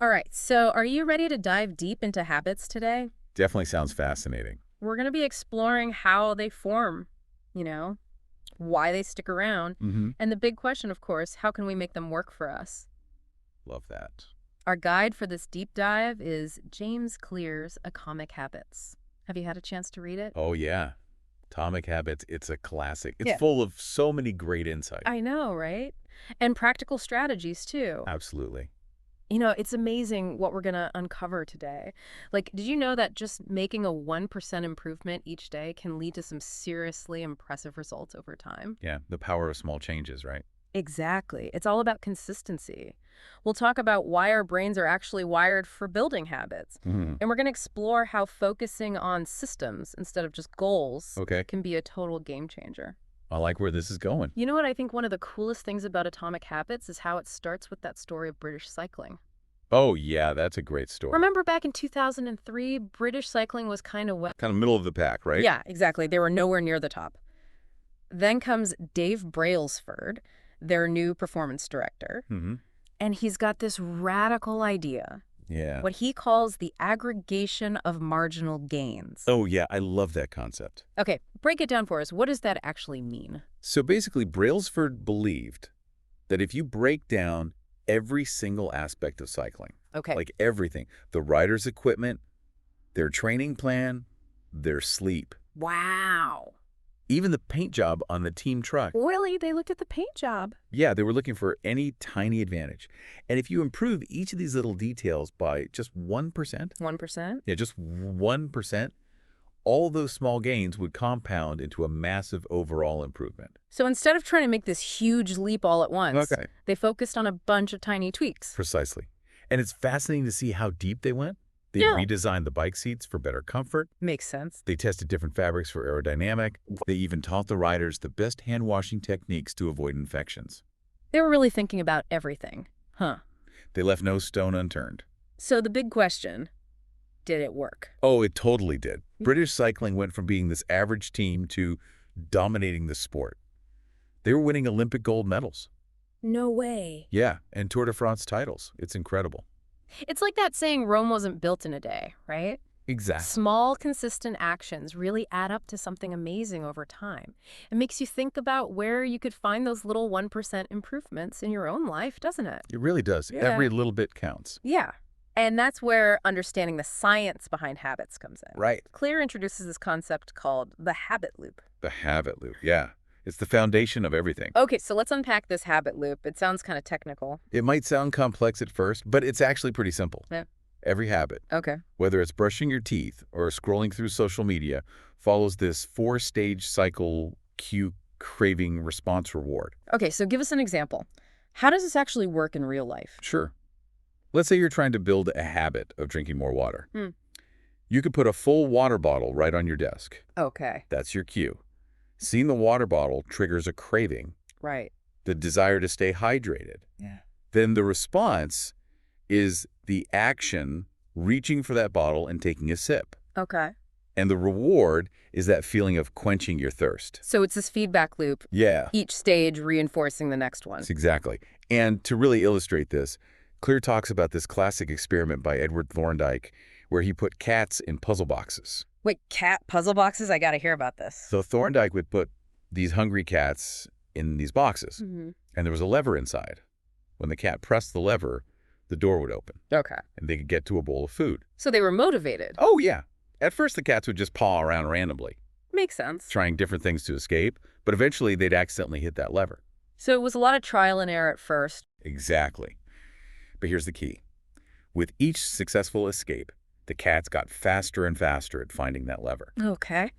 All right, so are you ready to dive deep into habits today? Definitely sounds fascinating. We're going to be exploring how they form, you know, why they stick around, Hmm. and the big question, of course, how can we make them work for us? Love that. Our guide for this deep dive is James Clear's Atomic Habits. Have you had a chance to read it? Oh, yeah. Atomic Habits, it's a classic. It's Yeah. full of so many great insight. I know, right? And practical strategies, too. Absolutely. It's amazing what we're going to uncover today. Like, did you know that just making a 1% improvement each day can lead to some seriously impressive results over time? Yeah, the power of small changes, right? Exactly. It's all about consistency. We'll talk about why our brains are actually wired for building habits. Hmm. And we're going to explore how focusing on systems instead of just goals Okay. can be a total game changer. I like where this is going. You know what I think one of the coolest things about Atomic Habits is how it starts with that story of British cycling. Oh, yeah, that's a great story. Remember back in 2003, British cycling was kind of Kind of middle of the pack, right? Yeah, exactly. They were nowhere near the top. Then comes Dave Brailsford, their new performance director, Hmm. and he's got this radical idea, Yeah. what he calls the aggregation of marginal gains. Oh, yeah, I love that concept. Okay, break it down for us. What does that actually mean? So basically, Brailsford believed that if you break down every single aspect of cycling, Okay. like everything, the rider's equipment, their training plan, their sleep, Wow. even the paint job on the team truck. Really? They looked at the paint job. Yeah, they were looking for any tiny advantage. And if you improve each of these little details by just 1%, 1%? yeah, just 1%, all those small gains would compound into a massive overall improvement. So instead of trying to make this huge leap all at once, Okay. they focused on a bunch of tiny tweaks. Precisely. And it's fascinating to see how deep they went. They Yeah. redesigned the bike seats for better comfort. Makes sense. They tested different fabrics for aerodynamic. They even taught the riders the best hand-washing techniques to avoid infections. They were really thinking about everything. Huh. They left no stone unturned. So the big question, did it work? Oh, it totally did. British cycling went from being this average team to dominating the sport. They were winning Olympic gold medals. No way. Yeah, and Tour de France titles. It's incredible. It's like that saying Rome wasn't built in a day, right? Exactly. Small, consistent actions really add up to something amazing over time. It makes you think about where you could find those little 1% improvements in your own life, doesn't it? It really does. Yeah. Every little bit counts. Yeah. And that's where understanding the science behind habits comes in. Right. Clear introduces this concept called the habit loop. The habit loop. Yeah. It's the foundation of everything. Okay, so let's unpack this habit loop. It sounds kind of technical. It might sound complex at first, but it's actually pretty simple. Yeah. Every habit, Okay. whether it's brushing your teeth or scrolling through social media, follows this four-stage cycle cue craving response reward. Okay, so give us an example. How does this actually work in real life? Sure. Let's say you're trying to build a habit of drinking more water. Hmm. You could put a full water bottle right on your desk. Okay, That's your cue. Seeing the water bottle triggers a craving, right. the desire to stay hydrated. Yeah. Then the response is the action reaching for that bottle and taking a sip. Okay. And the reward is that feeling of quenching your thirst. So it's this feedback loop, Yeah, each stage reinforcing the next one. that's exactly. And to really illustrate this, Clear talks about this classic experiment by Edward Thorndike where he put cats in puzzle boxes. Wait, cat puzzle boxes? I gotta hear about this. So Thorndike would put these hungry cats in these boxes, Mm-hmm. and there was a lever inside. When the cat pressed the lever, the door would open, Okay. and they could get to a bowl of food. So they were motivated. Oh, yeah. At first, the cats would just paw around randomly, Makes sense. trying different things to escape, but eventually they'd accidentally hit that lever. So it was a lot of trial and error at first. Exactly. But here's the key. With each successful escape, the cats got faster and faster at finding that lever. Okay.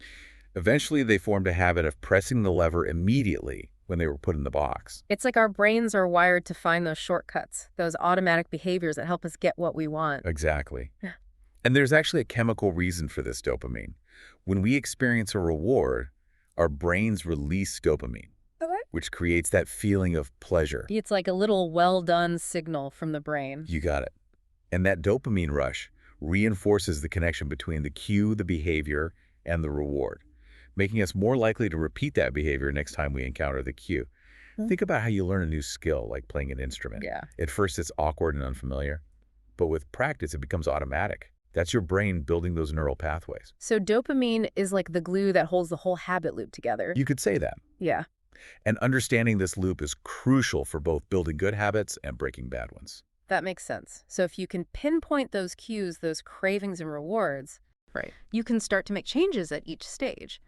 Eventually, they formed a habit of pressing the lever immediately when they were put in the box. It's like our brains are wired to find those shortcuts, those automatic behaviors that help us get what we want. Exactly. Yeah. And there's actually a chemical reason for this dopamine. When we experience a reward, our brains release dopamine, Okay. which creates that feeling of pleasure. It's like a little well-done signal from the brain. You got it. And that dopamine rush reinforces the connection between the cue, the behavior, and the reward, making us more likely to repeat that behavior next time we encounter the cue. Hmm. Think about how you learn a new skill, like playing an instrument. Yeah. At first, it's awkward and unfamiliar. but with practice, it becomes automatic. That's your brain building those neural pathways. So dopamine is like the glue that holds the whole habit loop together. You could say that. Yeah, And understanding this loop is crucial for both building good habits and breaking bad ones. that makes sense. So if you can pinpoint those cues, those cravings and rewards, Right. you can start to make changes at each stage.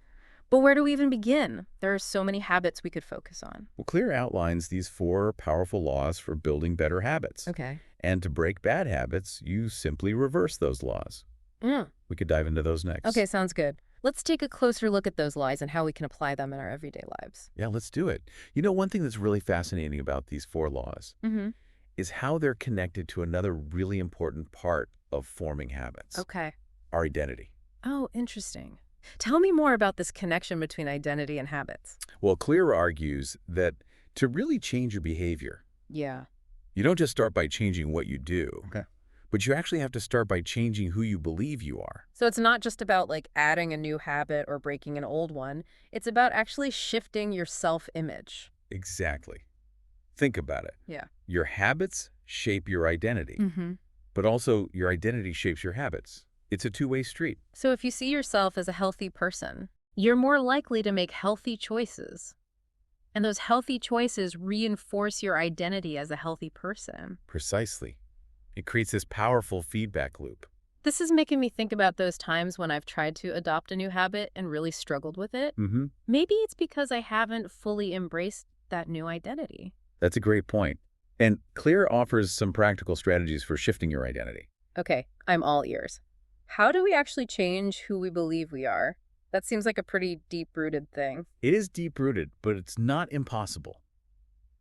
But where do we even begin? There are so many habits we could focus on. Well, Clear outlines these 4 powerful laws for building better habits. Okay. And to break bad habits, you simply reverse those laws. Mm. We could dive into those next. Okay, sounds good. Let's take a closer look at those lies and how we can apply them in our everyday lives. Yeah, let's do it. You know, one thing that's really fascinating about these 4 laws Mm-hmm. is how they're connected to another really important part of forming habits, Okay. our identity. Oh, interesting. Tell me more about this connection between identity and habits. Well, Clear argues that to really change your behavior, Yeah. you don't just start by changing what you do, Okay. but you actually have to start by changing who you believe you are. So it's not just about like adding a new habit or breaking an old one. It's about actually shifting your self-image. Exactly. Think about it. Yeah. Your habits shape your identity, Mm-hmm. but also your identity shapes your habits. It's a two-way street. So if you see yourself as a healthy person, you're more likely to make healthy choices. And those healthy choices reinforce your identity as a healthy person. Precisely. It creates this powerful feedback loop. This is making me think about those times when I've tried to adopt a new habit and really struggled with it. Mm-hmm. Maybe it's because I haven't fully embraced that new identity. That's a great point. And Clear offers some practical strategies for shifting your identity. Okay, I'm all ears. How do we actually change who we believe we are? That seems like a pretty deep-rooted thing. It is deep-rooted, but it's not impossible.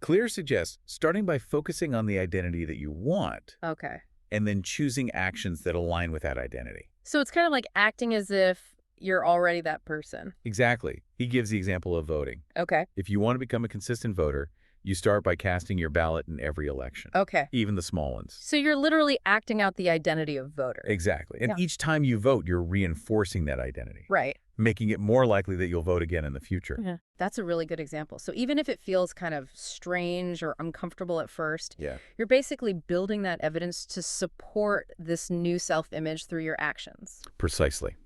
Clear suggests starting by focusing on the identity that you want Okay. and then choosing actions that align with that identity. So it's kind of like acting as if you're already that person. Exactly. He gives the example of voting. Okay. If you want to become a consistent voter, you start by casting your ballot in every election, Okay. even the small ones. So you're literally acting out the identity of voter. Exactly. And Yeah. each time you vote, you're reinforcing that identity, Right. making it more likely that you'll vote again in the future. Yeah. That's a really good example. So even if it feels kind of strange or uncomfortable at first, Yeah. you're basically building that evidence to support this new self-image through your actions. Precisely.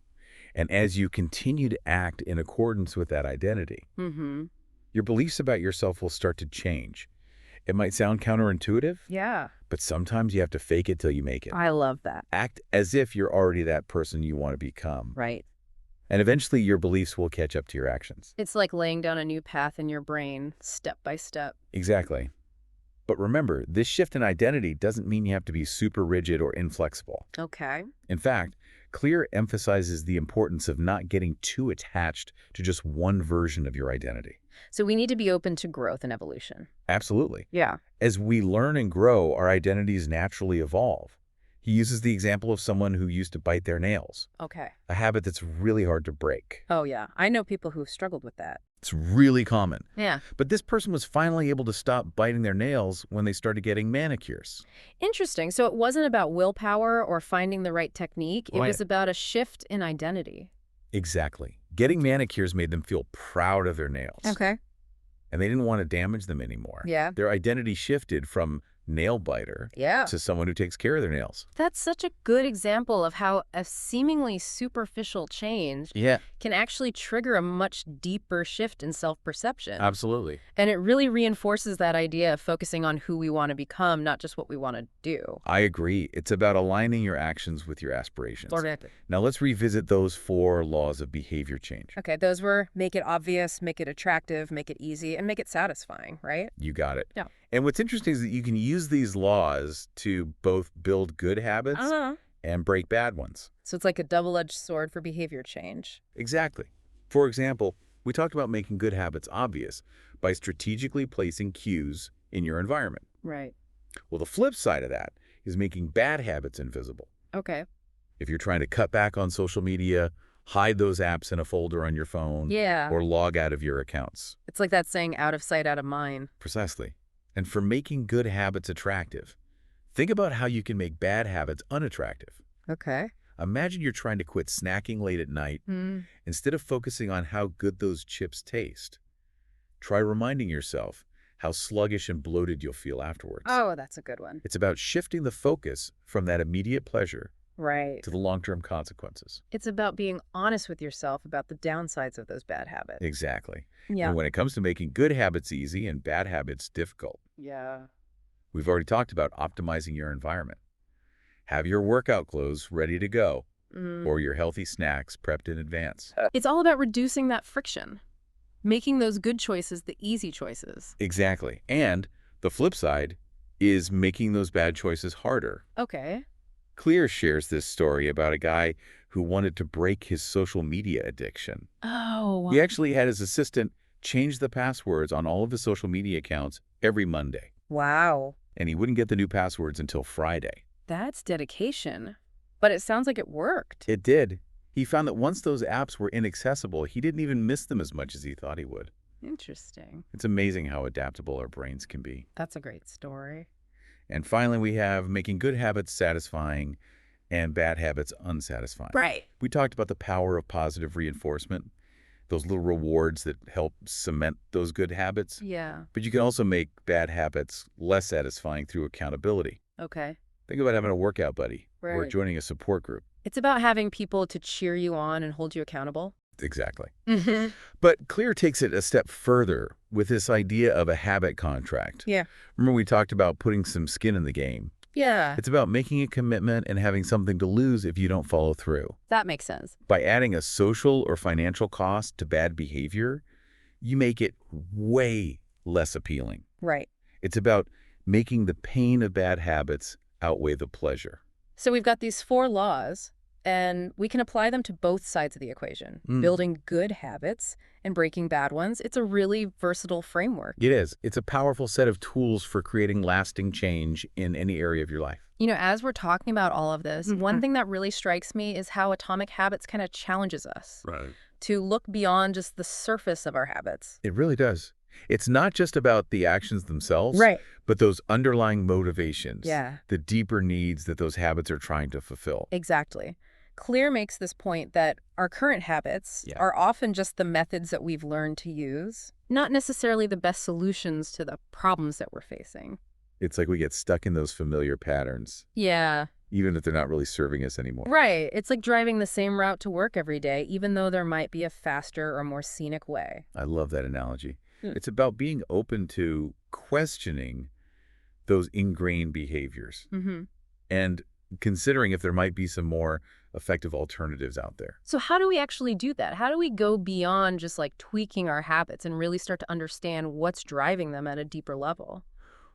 And as you continue to act in accordance with that identity, Mm-hmm. your beliefs about yourself will start to change. It might sound counterintuitive, Yeah. but sometimes you have to fake it till you make it. I love that. Act as if you're already that person you want to become. Right. And eventually your beliefs will catch up to your actions. It's like laying down a new path in your brain, step by step. Exactly. But remember, this shift in identity doesn't mean you have to be super rigid or inflexible. Okay. In fact, Clear emphasizes the importance of not getting too attached to just one version of your identity. So we need to be open to growth and evolution. Absolutely. Yeah. As we learn and grow, our identities naturally evolve. He uses the example of someone who used to bite their nails, Okay. a habit that's really hard to break. Oh, yeah. I know people who've struggled with that. It's really common. Yeah. But this person was finally able to stop biting their nails when they started getting manicures. Interesting. So it wasn't about willpower or finding the right technique. It Right. was about a shift in identity. Exactly. Getting manicures made them feel proud of their nails. Okay. And they didn't want to damage them anymore. Yeah. Their identity shifted from nail biter Yeah. to someone who takes care of their nails. That's such a good example of how a seemingly superficial change Yeah, can actually trigger a much deeper shift in self-perception. absolutely. And it really reinforces that idea of focusing on who we want to become, not just what we want to do. I agree. It's about aligning your actions with your aspirations. Exactly. Now let's revisit those 4 laws of behavior change. Okay, those were make it obvious, make it attractive, make it easy, and make it satisfying, right? You got it. Yeah. And what's interesting is that you can use these laws to both build good habits and break bad ones. So it's like a double-edged sword for behavior change. Exactly. For example, we talked about making good habits obvious by strategically placing cues in your environment. Right. Well, the flip side of that is making bad habits invisible. Okay. If you're trying to cut back on social media, hide those apps in a folder on your phone, Yeah. or log out of your accounts. It's like that saying, out of sight, out of mind. Precisely. And for making good habits attractive, think about how you can make bad habits unattractive. Okay. Imagine you're trying to quit snacking late at night. Instead of focusing on how good those chips taste, try reminding yourself how sluggish and bloated you'll feel afterwards. Oh, that's a good one. It's about shifting the focus from that immediate pleasure Right. to the long-term consequences. It's about being honest with yourself about the downsides of those bad habits. Exactly. Yeah. And when it comes to making good habits easy and bad habits difficult, Yeah. we've already talked about optimizing your environment. Have your workout clothes ready to go or your healthy snacks prepped in advance. It's all about reducing that friction, making those good choices the easy choices. Exactly. And the flip side is making those bad choices harder. Okay. Clear shares this story about a guy who wanted to break his social media addiction. Oh, He actually had his assistant change the passwords on all of his social media accounts every Monday, wow. and he wouldn't get the new passwords until Friday. That's dedication. But it sounds like it worked. It did. He found that once those apps were inaccessible, he didn't even miss them as much as he thought he would. Interesting. It's amazing how adaptable our brains can be. That's a great story. And finally, we have making good habits satisfying and bad habits unsatisfying. Right. We talked about the power of positive reinforcement, those little rewards that help cement those good habits. Yeah. But you can also make bad habits less satisfying through accountability. Okay. Think about having a workout buddy or Right. joining a support group. It's about having people to cheer you on and hold you accountable. Exactly. Mm-hmm. But Clear takes it a step further with this idea of a habit contract. Yeah. Remember we talked about putting some skin in the game. Yeah. It's about making a commitment and having something to lose if you don't follow through. That makes sense. By adding a social or financial cost to bad behavior, you make it way less appealing. Right. It's about making the pain of bad habits outweigh the pleasure. So we've got these 4 laws, and we can apply them to both sides of the equation. Building good habits and breaking bad ones. It's a really versatile framework. It is. It's a powerful set of tools for creating lasting change in any area of your life. You know, as we're talking about all of this, one thing that really strikes me is how Atomic Habits kind of challenges us Right. to look beyond just the surface of our habits. It really does. It's not just about the actions themselves, but those underlying motivations, Yeah. the deeper needs that those habits are trying to fulfill. Exactly. Clear makes this point that our current habits Yeah. are often just the methods that we've learned to use, not necessarily the best solutions to the problems that we're facing. It's like we get stuck in those familiar patterns, Yeah. even if they're not really serving us anymore. Right. It's like driving the same route to work every day, even though there might be a faster or more scenic way. I love that analogy. Hmm. It's about being open to questioning those ingrained behaviors Mm-hmm. and considering if there might be some more effective alternatives out there. So how do we actually do that? How do we go beyond just like tweaking our habits and really start to understand what's driving them at a deeper level?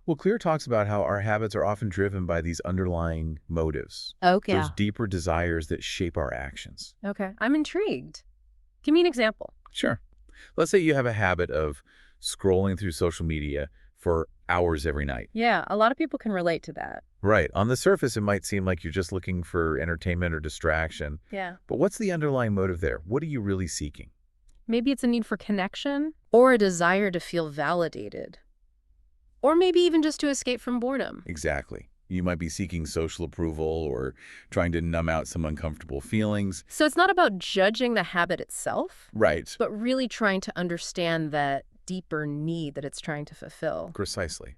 Well, Clear talks about how our habits are often driven by these underlying motives, Okay. those deeper desires that shape our actions. Okay. I'm intrigued. Give me an example. Sure. Let's say you have a habit of scrolling through social media for hours every night. Yeah, a lot of people can relate to that. Right. On the surface, it might seem like you're just looking for entertainment or distraction. Yeah. But what's the underlying motive there? What are you really seeking? Maybe it's a need for connection or a desire to feel validated. Or maybe even just to escape from boredom. Exactly. You might be seeking social approval or trying to numb out some uncomfortable feelings. So it's not about judging the habit itself, Right. but really trying to understand that deeper need that it's trying to fulfill. Precisely.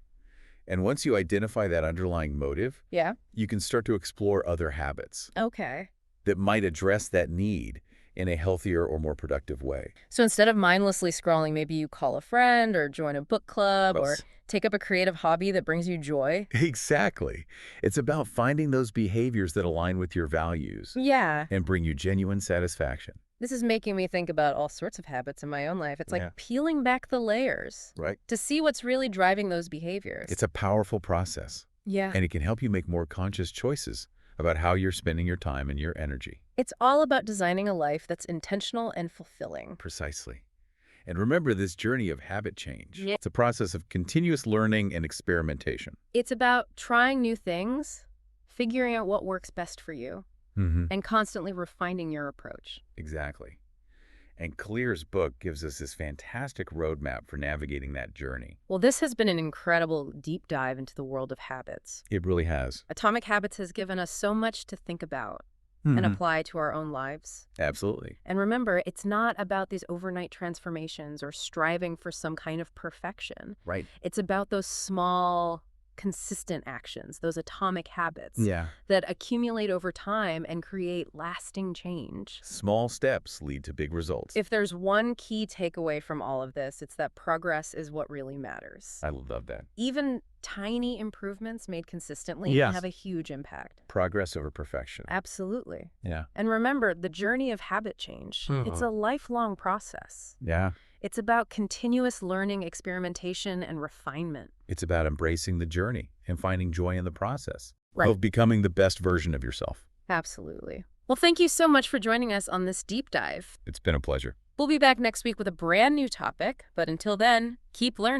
And once you identify that underlying motive, Yeah. you can start to explore other habits Okay. that might address that need in a healthier or more productive way. So instead of mindlessly scrolling, maybe you call a friend or join a book club or Yes. take up a creative hobby that brings you joy. Exactly. It's about finding those behaviors that align with your values Yeah. and bring you genuine satisfaction. This is making me think about all sorts of habits in my own life. It's like Yeah. peeling back the layers Right. to see what's really driving those behaviors. It's a powerful process, Yeah. and it can help you make more conscious choices about how you're spending your time and your energy. It's all about designing a life that's intentional and fulfilling. Precisely. And remember this journey of habit change. Yeah. It's a process of continuous learning and experimentation. It's about trying new things, figuring out what works best for you, and constantly refining your approach. Exactly. And Clear's book gives us this fantastic roadmap for navigating that journey. Well, this has been an incredible deep dive into the world of habits. It really has. Atomic Habits has given us so much to think about. and Hmm. apply to our own lives. Absolutely. And remember, it's not about these overnight transformations or striving for some kind of perfection. Right. It's about those small, consistent actions, those atomic habits Yeah. that accumulate over time and create lasting change. Small steps lead to big results. If there's one key takeaway from all of this, it's that progress is what really matters. I love that. Even tiny improvements made consistently can have Yes. a huge impact. Progress over perfection. Absolutely. Yeah. And remember, the journey of habit change, it's a lifelong process. Yeah. It's about continuous learning, experimentation, and refinement. It's about embracing the journey and finding joy in the process Right. of becoming the best version of yourself. Absolutely. Well, thank you so much for joining us on this deep dive. It's been a pleasure. We'll be back next week with a brand new topic, but until then, keep learning.